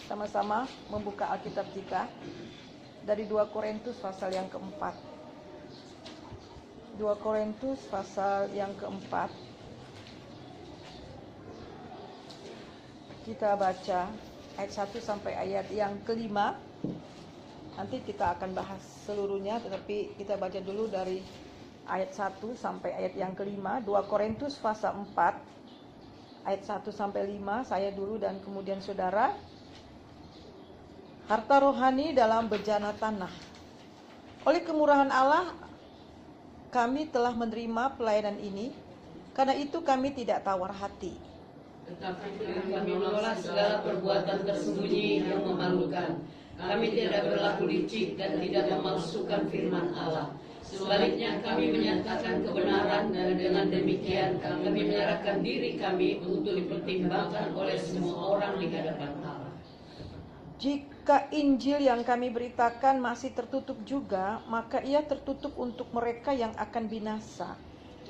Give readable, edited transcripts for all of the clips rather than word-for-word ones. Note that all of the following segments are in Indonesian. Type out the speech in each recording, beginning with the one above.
Sama-sama membuka Alkitab kita dari 2 Korintus pasal yang keempat. 2 Korintus pasal yang keempat. Kita baca ayat 1 sampai ayat yang kelima. Nanti kita akan bahas seluruhnya, tetapi kita baca dulu dari ayat 1 sampai ayat yang kelima. 2 Korintus pasal 4 ayat 1 sampai 5, saya dulu dan kemudian saudara. Harta rohani dalam bejana tanah. Oleh kemurahan Allah kami telah menerima pelayanan ini, karena itu kami tidak tawar hati. Tetapi kami menolak segala perbuatan tersembunyi yang memalukan. Kami tidak berlaku licik dan tidak memalsukan firman Allah. Sebaliknya kami menyatakan kebenaran, dan dengan demikian kami menyerahkan diri kami untuk dipertimbangkan oleh semua orang di hadapan Allah. Jika Injil yang kami beritakan masih tertutup juga, maka ia tertutup untuk mereka yang akan binasa,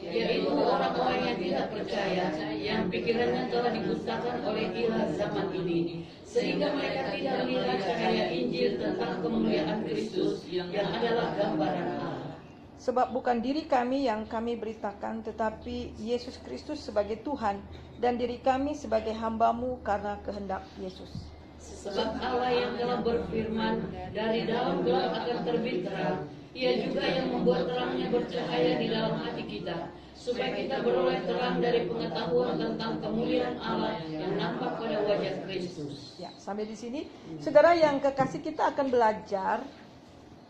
Yaitu orang-orang yang tidak percaya, yang pikirannya telah dibutakan oleh ilah zaman ini, sehingga mereka tidak melihat cahaya Injil tentang kemuliaan Kristus yang adalah gambaran Allah. Sebab bukan diri kami yang kami beritakan, tetapi Yesus Kristus sebagai Tuhan, dan diri kami sebagai hamba-Mu karena kehendak Yesus. Sebab Allah yang telah berfirman, dari dalam gelap akan terbit terang. Ia juga yang membuat terangnya bercahaya di dalam hati kita, supaya kita beroleh terang dari pengetahuan tentang kemuliaan Allah yang nampak pada wajah Kristus. Ya, sampai di sini, saudara yang kekasih, kita akan belajar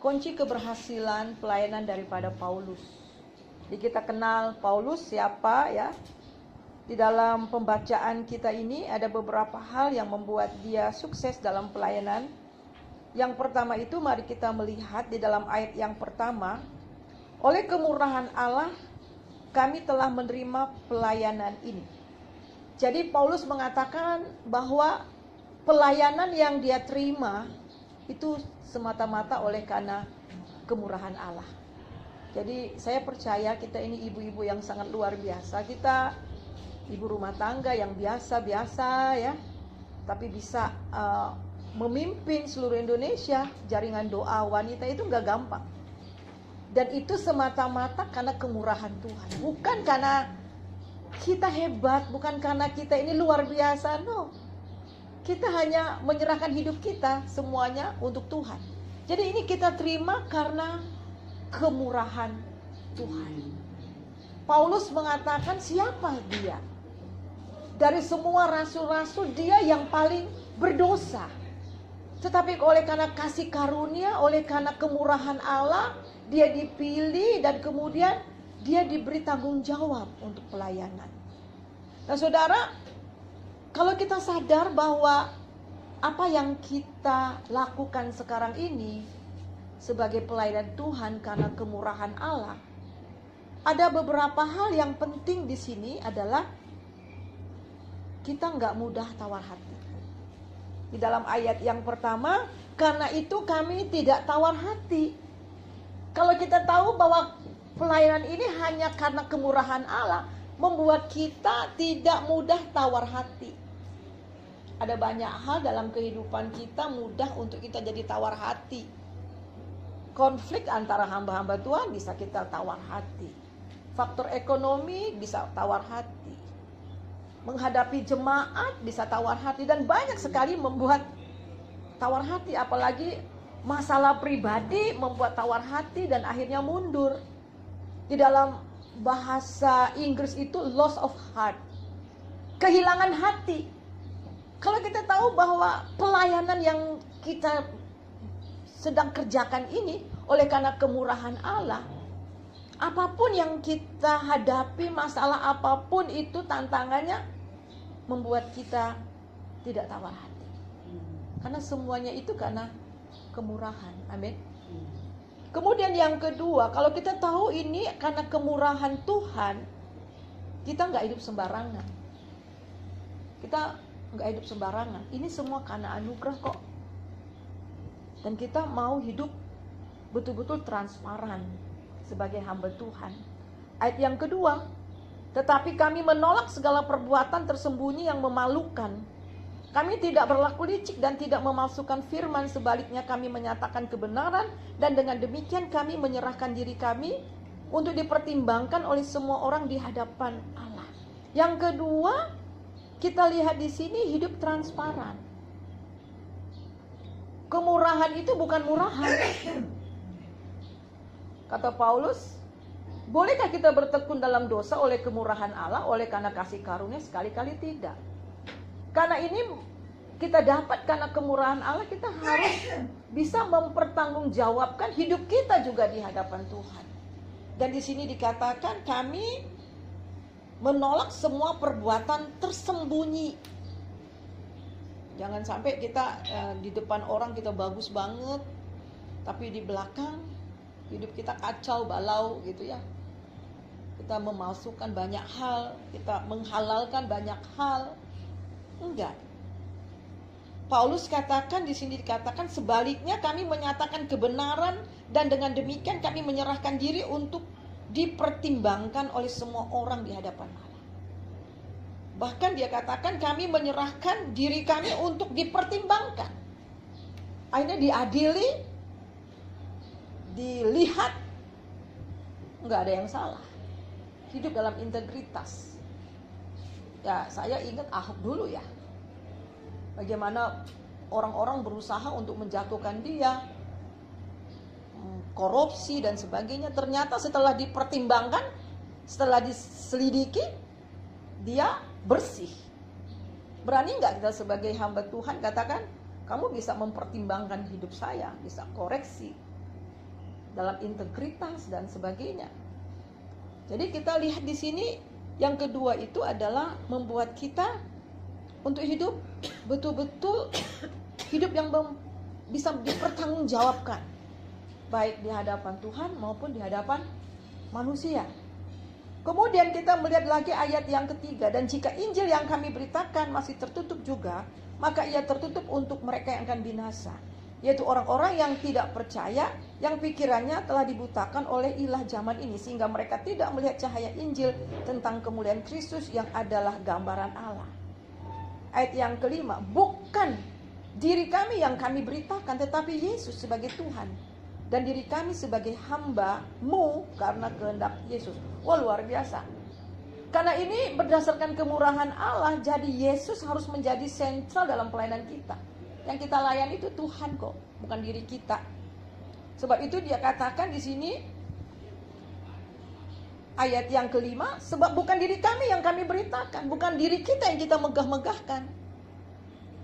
kunci keberhasilan pelayanan daripada Paulus. Jadi kita kenal Paulus siapa ya. Di dalam pembacaan kita ini ada beberapa hal yang membuat dia sukses dalam pelayanan. Yang pertama itu mari kita melihat di dalam ayat yang pertama. Oleh kemurahan Allah kami telah menerima pelayanan ini. Jadi Paulus mengatakan bahwa pelayanan yang dia terima itu semata-mata oleh karena kemurahan Allah. Jadi saya percaya kita ini ibu-ibu yang sangat luar biasa. Kita ibu rumah tangga yang biasa-biasa ya, tapi bisa memimpin seluruh Indonesia. Jaringan doa wanita itu gak gampang. Dan itu semata-mata karena kemurahan Tuhan. Bukan karena kita hebat, bukan karena kita ini luar biasa, no. Kita hanya menyerahkan hidup kita semuanya untuk Tuhan. Jadi ini kita terima karena kemurahan Tuhan. Paulus mengatakan siapa dia? Dari semua rasul-rasul dia yang paling berdosa. Tetapi oleh karena kasih karunia, oleh karena kemurahan Allah, dia dipilih dan kemudian dia diberi tanggung jawab untuk pelayanan. Nah saudara, kalau kita sadar bahwa apa yang kita lakukan sekarang ini sebagai pelayanan Tuhan karena kemurahan Allah, ada beberapa hal yang penting di sini adalah kita nggak mudah tawar hati. Di dalam ayat yang pertama, karena itu kami tidak tawar hati. Kalau kita tahu bahwa pelayanan ini hanya karena kemurahan Allah, membuat kita tidak mudah tawar hati. Ada banyak hal dalam kehidupan kita mudah untuk kita jadi tawar hati. Konflik antara hamba-hamba Tuhan bisa kita tawar hati. Faktor ekonomi bisa tawar hati. Menghadapi jemaat bisa tawar hati. Dan banyak sekali membuat tawar hati. Apalagi masalah pribadi membuat tawar hati dan akhirnya mundur. Di dalam bahasa Inggris itu loss of heart. Kehilangan hati. Kalau kita tahu bahwa pelayanan yang kita sedang kerjakan ini oleh karena kemurahan Allah, apapun yang kita hadapi, masalah apapun itu tantangannya membuat kita tidak tawar hati. Karena semuanya itu karena kemurahan. Amin. Kemudian yang kedua, kalau kita tahu ini karena kemurahan Tuhan, kita nggak hidup sembarangan. Kita nggak hidup sembarangan. Ini semua karena anugerah kok. Dan kita mau hidup betul-betul transparan sebagai hamba Tuhan. Ayat yang kedua, tetapi kami menolak segala perbuatan tersembunyi yang memalukan. Kami tidak berlaku licik dan tidak memalsukan firman, sebaliknya kami menyatakan kebenaran dan dengan demikian kami menyerahkan diri kami untuk dipertimbangkan oleh semua orang di hadapan Allah. Yang kedua, kita lihat di sini hidup transparan. Kemurahan itu bukan murahan. Kata Paulus, bolehkah kita bertekun dalam dosa oleh kemurahan Allah, oleh karena kasih karunia? Sekali-kali tidak. Karena ini kita dapat karena kemurahan Allah, kita harus bisa mempertanggungjawabkan hidup kita juga di hadapan Tuhan. Dan di sini dikatakan kami menolak semua perbuatan tersembunyi. Jangan sampai kita di depan orang kita bagus banget, tapi di belakang hidup kita kacau balau gitu ya. Kita memalsukan banyak hal, kita menghalalkan banyak hal. Enggak. Paulus katakan di sini dikatakan sebaliknya kami menyatakan kebenaran dan dengan demikian kami menyerahkan diri untuk dipertimbangkan oleh semua orang di hadapan Allah. Bahkan dia katakan kami menyerahkan diri kami untuk dipertimbangkan. Akhirnya diadili, dilihat, enggak ada yang salah. Hidup dalam integritas. Ya, saya ingat Ahok dulu ya. Bagaimana orang-orang berusaha untuk menjatuhkan dia, korupsi dan sebagainya. Ternyata setelah dipertimbangkan, setelah diselidiki, dia bersih. Berani nggak kita sebagai hamba Tuhan katakan, kamu bisa mempertimbangkan hidup saya, bisa koreksi dalam integritas dan sebagainya. Jadi kita lihat di sini. Yang kedua itu adalah membuat kita untuk hidup betul-betul hidup yang bisa dipertanggungjawabkan, baik di hadapan Tuhan maupun di hadapan manusia. Kemudian kita melihat lagi ayat yang ketiga, dan jika Injil yang kami beritakan masih tertutup juga, maka ia tertutup untuk mereka yang akan binasa, yaitu orang-orang yang tidak percaya, yang pikirannya telah dibutakan oleh ilah zaman ini, sehingga mereka tidak melihat cahaya Injil tentang kemuliaan Kristus yang adalah gambaran Allah. Ayat yang kelima, bukan diri kami yang kami beritakan, tetapi Yesus sebagai Tuhan, dan diri kami sebagai hamba-Mu karena kehendak Yesus. Wah, luar biasa. Karena ini berdasarkan kemurahan Allah, jadi Yesus harus menjadi sentral dalam pelayanan kita. Yang kita layani itu Tuhan kok, bukan diri kita. Sebab itu dia katakan di sini ayat yang kelima, sebab bukan diri kami yang kami beritakan, bukan diri kita yang kita megah-megahkan,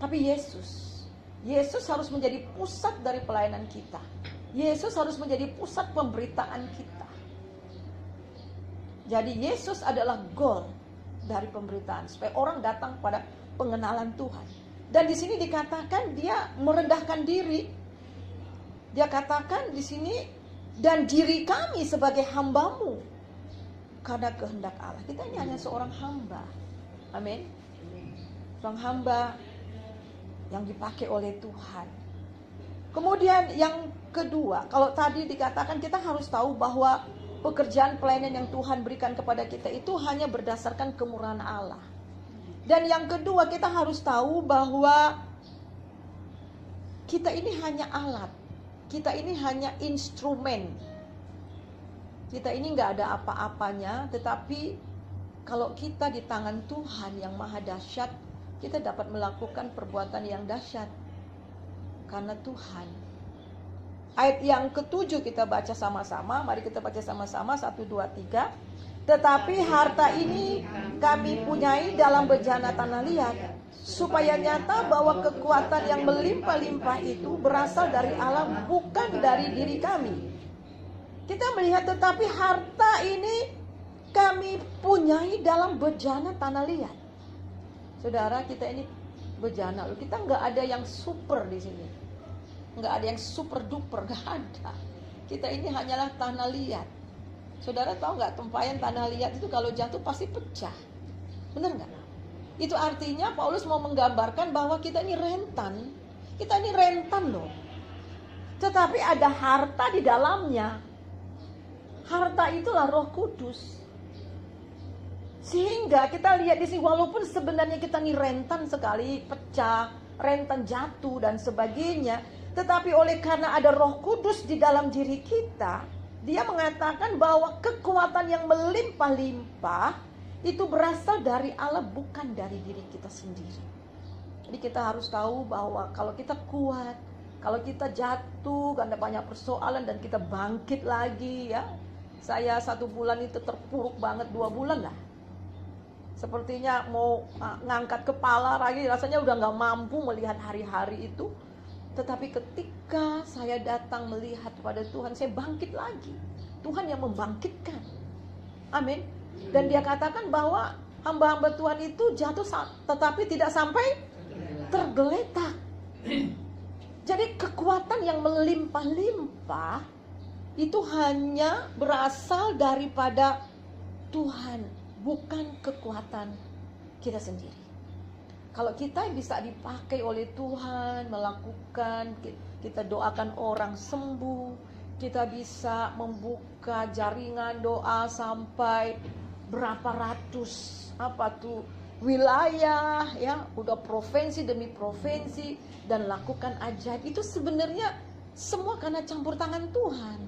tapi Yesus. Yesus harus menjadi pusat dari pelayanan kita. Yesus harus menjadi pusat pemberitaan kita. Jadi Yesus adalah goal dari pemberitaan, supaya orang datang pada pengenalan Tuhan. Dan di sini dikatakan dia merendahkan diri. Dia katakan di sini, dan diri kami sebagai hamba-Mu karena kehendak Allah. Kita ini hanya seorang hamba. Amin. Seorang hamba yang dipakai oleh Tuhan. Kemudian yang kedua, kalau tadi dikatakan kita harus tahu bahwa pekerjaan pelayanan yang Tuhan berikan kepada kita itu hanya berdasarkan kemurahan Allah. Dan yang kedua, kita harus tahu bahwa kita ini hanya alat. Kita ini hanya instrumen. Kita ini gak ada apa-apanya. Tetapi kalau kita di tangan Tuhan yang maha dahsyat, kita dapat melakukan perbuatan yang dahsyat karena Tuhan. Ayat yang ketujuh kita baca sama-sama. Mari kita baca sama-sama. 1, 2, 3. Tetapi harta ini kami punyai dalam bejana tanah liat, supaya nyata bahwa kekuatan yang melimpah-limpah itu berasal dari Allah, bukan dari diri kami. Kita melihat, tetapi harta ini kami punyai dalam bejana tanah liat. Saudara, kita ini bejana, kita nggak ada yang super di sini, nggak ada yang super duper, nggak ada. Kita ini hanyalah tanah liat. Saudara tahu nggak, tempayan tanah liat itu kalau jatuh pasti pecah, benar nggak? Itu artinya Paulus mau menggambarkan bahwa kita ini rentan. Kita ini rentan loh. Tetapi ada harta di dalamnya. Harta itulah Roh Kudus. Sehingga kita lihat di sini, walaupun sebenarnya kita nih rentan sekali, pecah, rentan jatuh dan sebagainya, tetapi oleh karena ada Roh Kudus di dalam diri kita, dia mengatakan bahwa kekuatan yang melimpah-limpah itu berasal dari Allah, bukan dari diri kita sendiri. Jadi kita harus tahu bahwa kalau kita kuat, kalau kita jatuh karena banyak persoalan dan kita bangkit lagi ya. Saya 1 bulan itu terpuruk banget, 2 bulan lah. Sepertinya mau ngangkat kepala lagi, rasanya udah gak mampu melihat hari-hari itu. Tetapi ketika saya datang melihat pada Tuhan, saya bangkit lagi. Tuhan yang membangkitkan. Amin. Dan dia katakan bahwa hamba-hamba Tuhan itu jatuh tetapi tidak sampai tergeletak. Jadi kekuatan yang melimpah-limpah itu hanya berasal daripada Tuhan, bukan kekuatan kita sendiri. Kalau kita bisa dipakai oleh Tuhan, melakukan, kita doakan orang sembuh, kita bisa membuka jaringan doa sampai berapa ratus wilayah ya, udah provinsi demi provinsi, dan lakukan ajaib. Itu sebenarnya semua karena campur tangan Tuhan.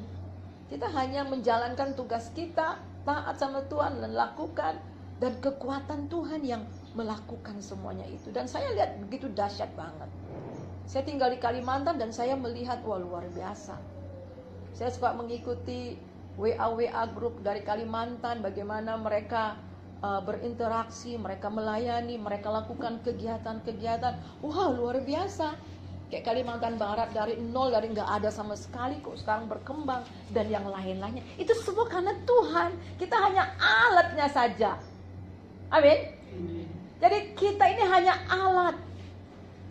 Kita hanya menjalankan tugas kita, taat sama Tuhan dan lakukan, dan kekuatan Tuhan yang melakukan semuanya itu. Dan saya lihat begitu dahsyat banget. Saya tinggal di Kalimantan dan saya melihat, wah luar biasa. Saya suka mengikuti WA grup dari Kalimantan, bagaimana mereka berinteraksi, mereka melayani, mereka lakukan kegiatan-kegiatan. Wah luar biasa. Kayak Kalimantan Barat dari nol, dari nggak ada sama sekali kok sekarang berkembang, dan yang lain-lainnya. Itu semua karena Tuhan. Kita hanya alatnya saja. Amin. Jadi kita ini hanya alat,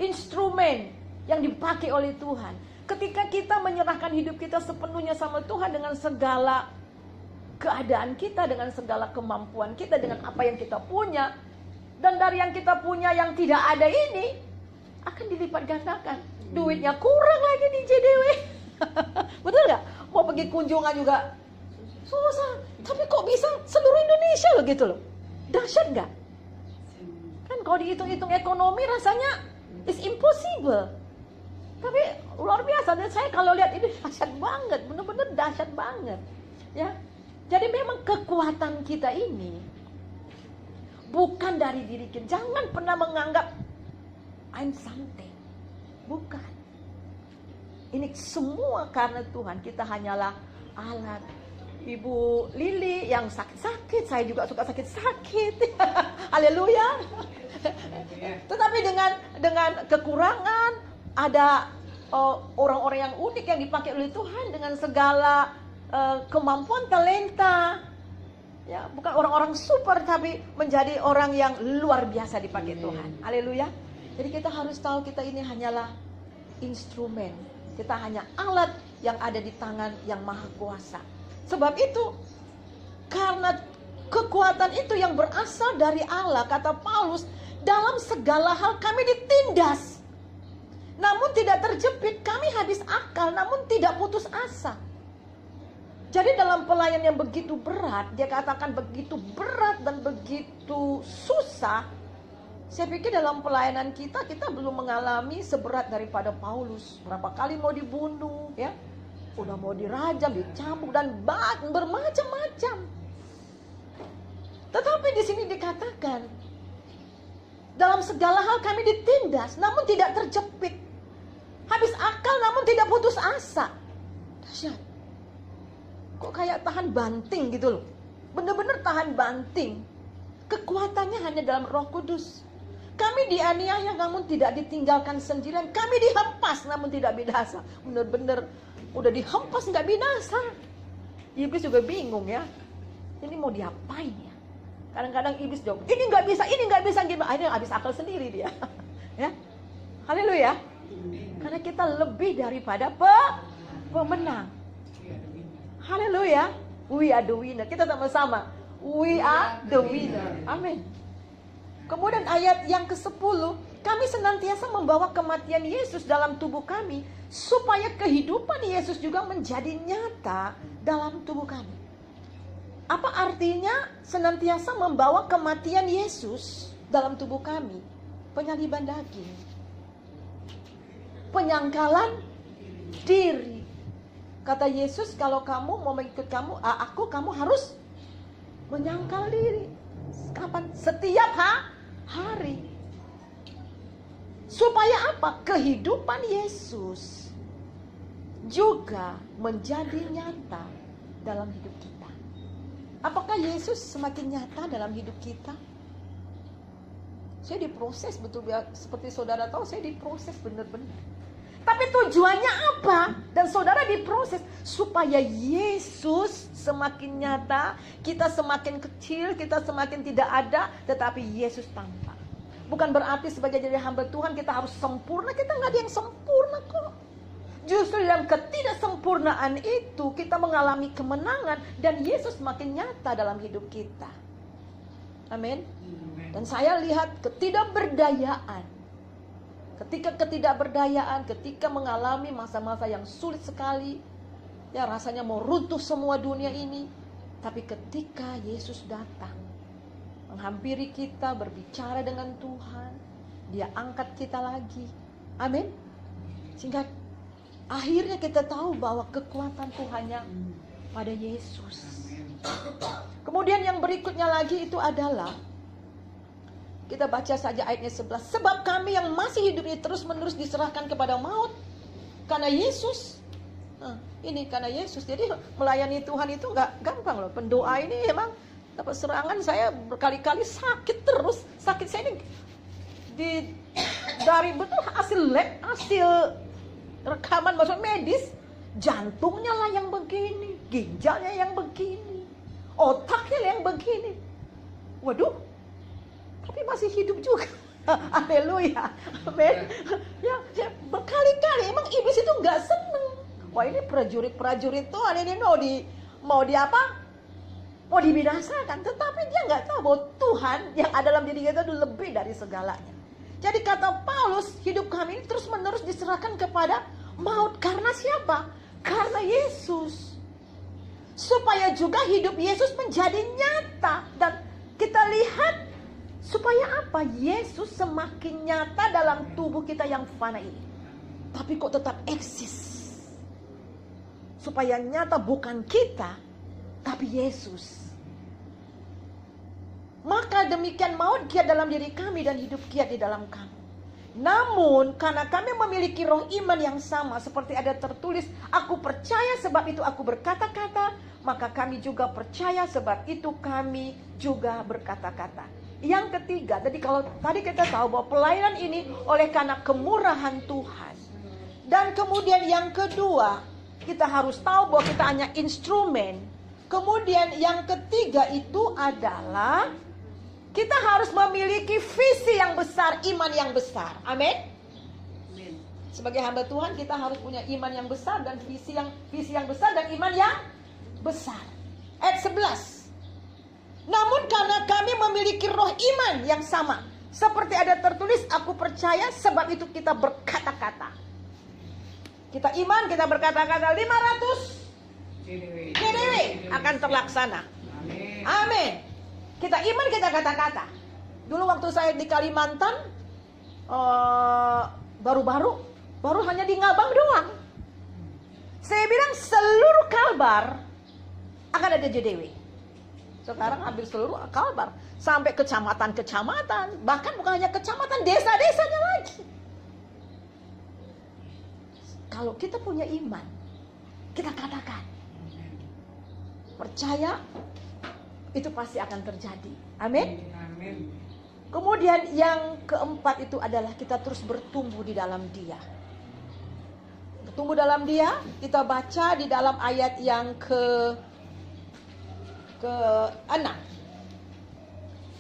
instrumen yang dipakai oleh Tuhan. Ketika kita menyerahkan hidup kita sepenuhnya sama Tuhan dengan segala keadaan kita, dengan segala kemampuan kita, dengan apa yang kita punya, dan dari yang kita punya yang tidak ada ini akan dilipat gandakan. Duitnya kurang lagi di JDW. Betul gak? Mau pergi kunjungan juga susah. Tapi kok bisa seluruh Indonesia loh gitu loh. Dahsyat gak? Kan kalau dihitung-hitung ekonomi rasanya is impossible. Tapi luar biasa. Dan saya kalau lihat ini dahsyat banget. Benar-benar dahsyat banget ya. Jadi memang kekuatan kita ini bukan dari diri kita. Jangan pernah menganggap I'm something. Bukan. Ini semua karena Tuhan. Kita hanyalah alat. Ibu Lili yang sakit-sakit, saya juga suka sakit-sakit. Haleluya. Tetapi dengan kekurangan, ada orang-orang yang unik yang dipakai oleh Tuhan dengan segala kemampuan, talenta. Ya, bukan orang-orang super, tapi menjadi orang yang luar biasa dipakai Tuhan. Haleluya. Jadi kita harus tahu kita ini hanyalah instrumen. Kita hanya alat yang ada di tangan yang maha kuasa. Sebab itu, karena kekuatan itu yang berasal dari Allah, kata Paulus, dalam segala hal kami ditindas, namun tidak terjepit, kami habis akal, namun tidak putus asa. Jadi dalam pelayan yang begitu berat, dia katakan begitu berat dan begitu susah. Saya pikir dalam pelayanan kita belum mengalami seberat daripada Paulus. Berapa kali mau dibunuh, ya, udah mau dirajam, dicambuk dan bermacam-macam. Tetapi di sini dikatakan dalam segala hal kami ditindas, namun tidak terjepit. Habis akal, namun tidak putus asa. Dahsyat. Kok kayak tahan banting gitu loh. Bener-bener tahan banting. Kekuatannya hanya dalam Roh Kudus. Kami dianiaya namun tidak ditinggalkan sendirian. Kami dihempas namun tidak binasa. Bener-bener udah dihempas nggak binasa. Iblis juga bingung ya. Ini mau diapain ya? Kadang-kadang iblis jawab, ini nggak bisa gimana? Akhirnya habis akal sendiri dia. Ya, haleluya. Karena kita lebih daripada pemenang. Haleluya. We are the winner. Kita sama-sama. We are the winner. Amin. Kemudian ayat yang ke-10, kami senantiasa membawa kematian Yesus dalam tubuh kami, supaya kehidupan Yesus juga menjadi nyata dalam tubuh kami. Apa artinya senantiasa membawa kematian Yesus dalam tubuh kami? Penyaliban daging, penyangkalan diri. Kata Yesus, kalau kamu mau mengikut aku, kamu harus menyangkal diri. Kapan? Setiap hari. Supaya apa? Kehidupan Yesus juga menjadi nyata dalam hidup kita. Apakah Yesus semakin nyata dalam hidup kita? Saya diproses, betul seperti saudara tahu, saya diproses benar-benar. Tapi tujuannya apa? Dan saudara diproses supaya Yesus semakin nyata, kita semakin kecil, kita semakin tidak ada, tetapi Yesus tampak. Bukan berarti sebagai jadi hamba Tuhan kita harus sempurna. Kita nggak ada yang sempurna kok. Justru dalam ketidaksempurnaan itu kita mengalami kemenangan dan Yesus makin nyata dalam hidup kita. Amin. Dan saya lihat ketidakberdayaan. Ketika mengalami masa-masa yang sulit sekali, ya rasanya mau runtuh semua dunia ini. Tapi ketika Yesus datang, menghampiri kita, berbicara dengan Tuhan, Dia angkat kita lagi. Amin. Sehingga akhirnya kita tahu bahwa kekuatan Tuhannya pada Yesus. Kemudian yang berikutnya lagi itu adalah, kita baca saja ayatnya 11. Sebab kami yang masih hidup ini terus-menerus diserahkan kepada maut karena Yesus. Ini karena Yesus. Jadi melayani Tuhan itu gak gampang loh. Pendoa ini emang dapat serangan, saya berkali-kali sakit terus. Sakit saya ini dari betul hasil lab, hasil rekaman maksud medis. Jantungnya lah yang begini, ginjalnya yang begini, otaknya yang begini. Waduh, tapi masih hidup juga. Haleluya. Amin. Ya, berkali-kali emang iblis itu nggak seneng. Wah, ini prajurit Tuhan ini mau di apa? Mau dibinasakan. Tetapi dia nggak tahu bahwa Tuhan yang ada dalam diri kita itu lebih dari segalanya. Jadi kata Paulus, hidup kami ini terus-menerus diserahkan kepada maut. Karena siapa? Karena Yesus. Supaya juga hidup Yesus menjadi nyata. Dan kita lihat supaya apa? Yesus semakin nyata dalam tubuh kita yang fana ini. Tapi kok tetap eksis. Supaya nyata bukan kita, tapi Yesus. Maka demikian maut giat dalam diri kami dan hidup giat di dalam kami. Namun karena kami memiliki roh iman yang sama, seperti ada tertulis, aku percaya sebab itu aku berkata-kata, maka kami juga percaya sebab itu kami juga berkata-kata. Yang ketiga, jadi kalau tadi kita tahu bahwa pelayanan ini oleh karena kemurahan Tuhan. Dan kemudian yang kedua, kita harus tahu bahwa kita hanya instrumen. Kemudian yang ketiga itu adalah kita harus memiliki visi yang besar, iman yang besar. Amin. Sebagai hamba Tuhan kita harus punya iman yang besar dan visi yang besar dan iman yang besar. Ayat 11. Namun karena kami memiliki roh iman yang sama, seperti ada tertulis, aku percaya sebab itu kita berkata-kata. Kita iman, kita berkata-kata 500 GDW akan terlaksana. Amin. Kita iman, kita kata-kata. Dulu waktu saya di Kalimantan, baru hanya di Ngabang doang. Saya bilang seluruh Kalbar akan ada JDW. Sekarang hampir seluruh Kalbar, sampai kecamatan-kecamatan, bahkan bukan hanya kecamatan, desa-desanya lagi. Kalau kita punya iman, kita katakan, percaya, itu pasti akan terjadi. Amin. Kemudian yang keempat itu adalah kita terus bertumbuh di dalam Dia. Bertumbuh dalam Dia, kita baca di dalam ayat yang ke 6. 1,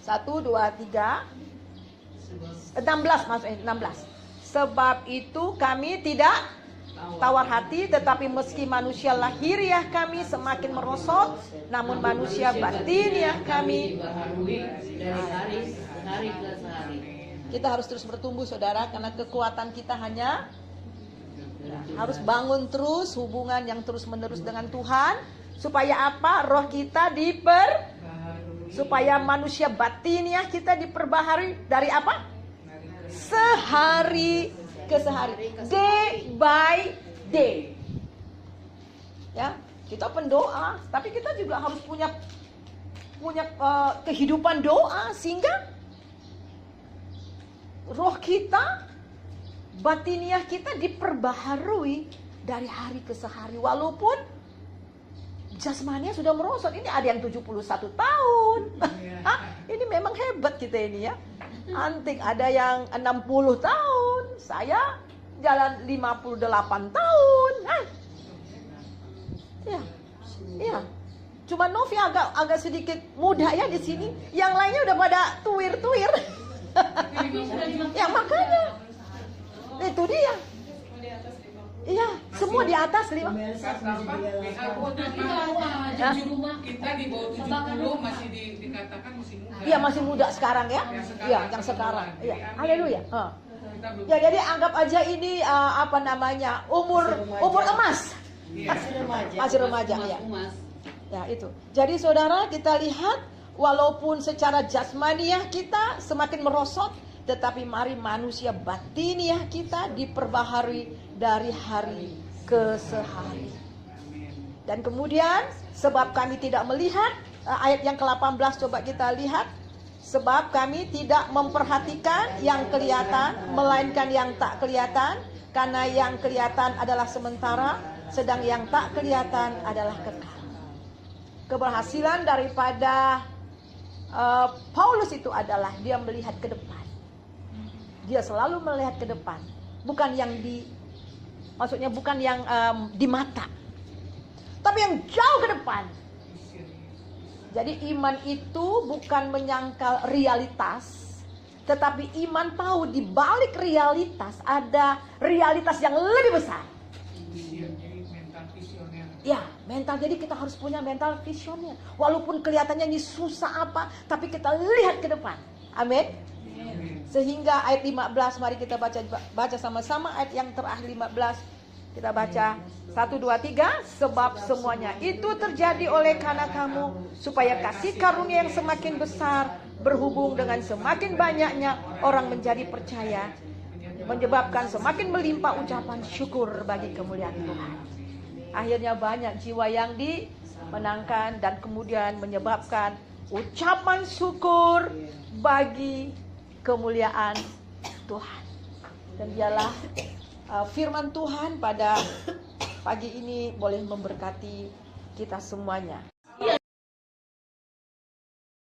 2, 3 16 maksudnya 16. Sebab itu kami tidak tawar hati, tetapi meski manusia lahiriah kami semakin merosot, namun manusia batiniah kami dari hari ke hari. Kita harus terus bertumbuh saudara, karena kekuatan kita hanya harus bangun terus hubungan yang terus menerus dengan Tuhan, Supaya apa? Roh kita supaya manusia batiniah kita diperbaharui dari apa? Sehari ke sehari, day by day. Ya, kita pendoa, tapi kita juga harus punya kehidupan doa sehingga roh kita, batiniah kita diperbaharui dari hari ke sehari. Walaupun jasmaninya sudah merosot. Ini ada yang 71 tahun. Ini memang hebat kita ini ya. Antik, ada yang 60 tahun. Saya jalan 58 tahun. Iya. Cuma Novi agak sedikit muda ya di sini. Yang lainnya udah pada tuir-tuir. Ya makanya. Itu dia. Iya, semua di atas 5. Kita di bawah 70 masih dikatakan masih muda. Iya, masih muda sekarang ya. Iya, yang sekarang. Iya, haleluya. Ya, jadi anggap aja ini umur emas. Masih remaja ya. Ya, itu. Jadi saudara, kita lihat walaupun secara jasmaniah kita semakin merosot, tetapi mari manusia batiniah kita diperbaharui dari hari ke sehari. Dan kemudian sebab kami tidak melihat, ayat yang ke-18 coba kita lihat. Sebab kami tidak memperhatikan yang kelihatan, melainkan yang tak kelihatan. Karena yang kelihatan adalah sementara, sedang yang tak kelihatan adalah kekal. Keberhasilan daripada Paulus itu adalah dia melihat ke depan. Dia selalu melihat ke depan, bukan yang bukan yang di mata, tapi yang jauh ke depan. Jadi iman itu bukan menyangkal realitas, tetapi iman tahu di balik realitas ada realitas yang lebih besar. Ya, mental. Jadi kita harus punya mental visioner. Walaupun kelihatannya ini susah apa, tapi kita lihat ke depan. Amin. Sehingga ayat 15, mari kita baca sama-sama ayat yang terakhir 15. Kita baca 1, 2, 3. Sebab semuanya itu terjadi oleh karena kamu, supaya kasih karunia yang semakin besar berhubung dengan semakin banyaknya orang menjadi percaya, menyebabkan semakin melimpah ucapan syukur bagi kemuliaan Tuhan. Akhirnya banyak jiwa yang dimenangkan dan kemudian menyebabkan ucapan syukur bagi kemuliaan Tuhan. Dan dialah firman Tuhan pada pagi ini boleh memberkati kita semuanya.